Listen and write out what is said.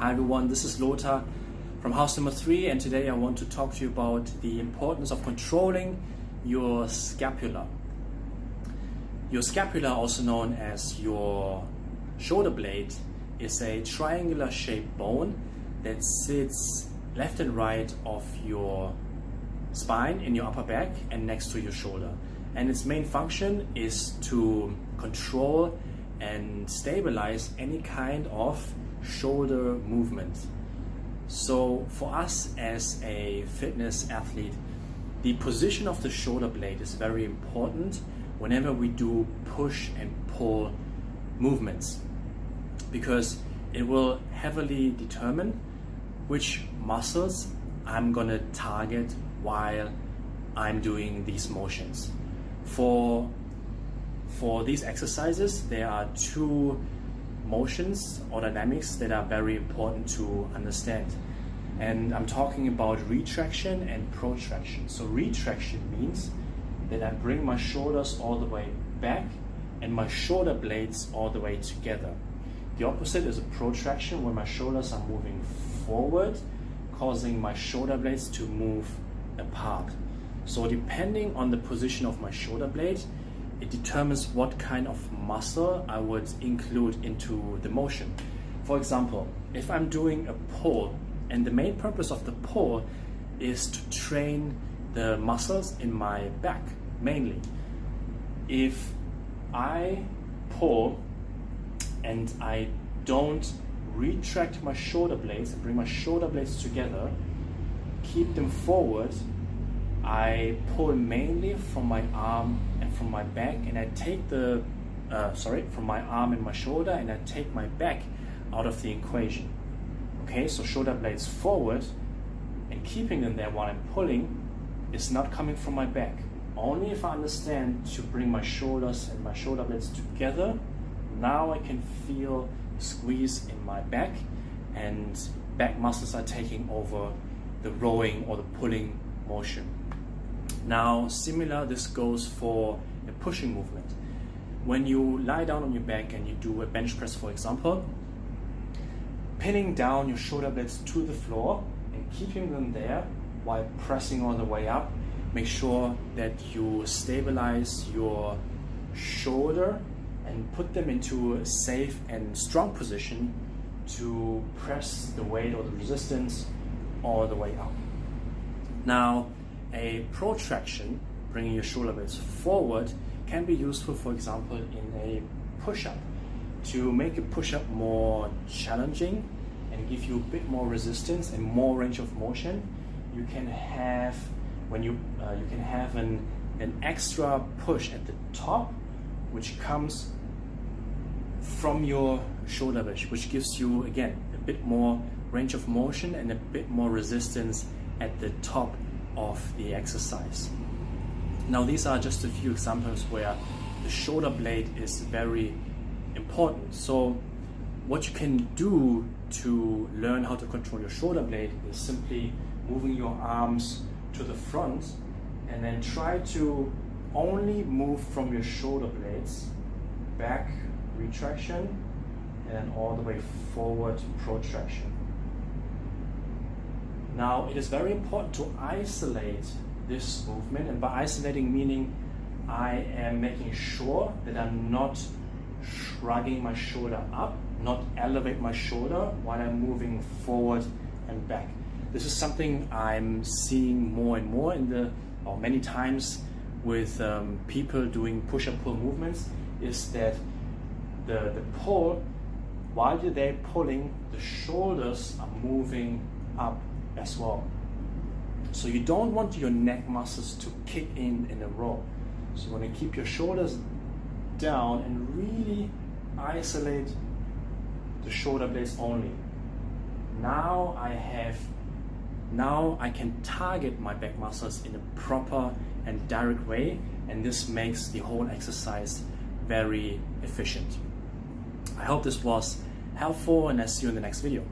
Hi everyone, this is Lothar from house number 3, and today I want to talk to you about the importance of controlling your scapula. Your scapula, also known as your shoulder blade, is a triangular shaped bone that sits left and right of your spine in your upper back and next to your shoulder. And its main function is to control and stabilize any kind of shoulder movement. So for us as a fitness athlete, the position of the shoulder blade is very important whenever we do push and pull movements, because it will heavily determine which muscles I'm gonna target while I'm doing these motions. For these exercises, there are two motions or dynamics that are very important to understand. And I'm talking about retraction and protraction. So retraction means that I bring my shoulders all the way back and my shoulder blades all the way together. The opposite is a protraction, where my shoulders are moving forward, causing my shoulder blades to move apart. So depending on the position of my shoulder blade, it determines what kind of muscle I would include into the motion. For example, if I'm doing a pull, and the main purpose of the pull is to train the muscles in my back mainly. If I pull and I don't retract my shoulder blades and bring my shoulder blades together, keep them forward, I pull mainly from my arm and from my back, and I take from my arm and my shoulder, and I take my back out of the equation. Okay, so shoulder blades forward and keeping them there while I'm pulling is not coming from my back. Only if I understand to bring my shoulders and my shoulder blades together, now I can feel the squeeze in my back, and back muscles are taking over the rowing or the pulling motion. Now, similar, this goes for a pushing movement. When you lie down on your back and you do a bench press, for example, pinning down your shoulder blades to the floor and keeping them there while pressing all the way up, make sure that you stabilize your shoulder and put them into a safe and strong position to press the weight or the resistance all the way up. Now, a protraction, bringing your shoulder blades forward, can be useful, for example, in a push-up. To make a push-up more challenging and give you a bit more resistance and more range of motion, you can have an extra push at the top, which comes from your shoulder blade, which gives you again a bit more range of motion and a bit more resistance at the top of the exercise. Now, these are just a few examples where the shoulder blade is very important. So what you can do to learn how to control your shoulder blade is simply moving your arms to the front, and then try to only move from your shoulder blades back, retraction, and then all the way forward, protraction. Now, it is very important to isolate this movement, and by isolating meaning I am making sure that I'm not shrugging my shoulder up, not elevate my shoulder while I'm moving forward and back. This is something I'm seeing more and more many times with people doing push and pull movements, is that the pull, while they're pulling, the shoulders are moving up as well. So you don't want your neck muscles to kick in a row. So you want to keep your shoulders down and really isolate the shoulder blades only. Now I can target my back muscles in a proper and direct way, and this makes the whole exercise very efficient. I hope this was helpful, and I'll see you in the next video.